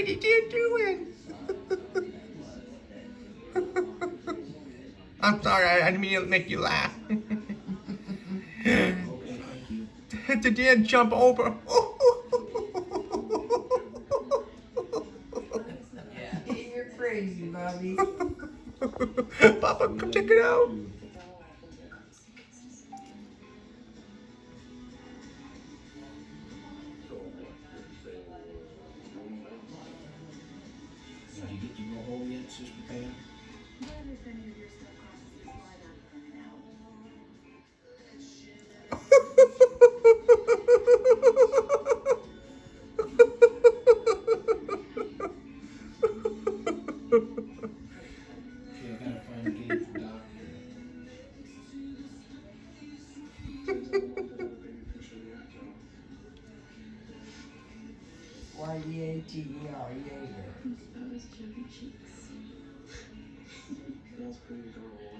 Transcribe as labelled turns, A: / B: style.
A: What are you doing? I'm sorry, I didn't mean to make you laugh. Did Dan jump over?
B: You're crazy, Bobby.
A: Papa, come check it out.
C: Did you get to go home yet, Sister Pam? Okay, I gotta find a game for Doc here.
B: Y-E-A-T-E-R, Jaeger.
D: Those chubby cheeks.
E: That's pretty adorable.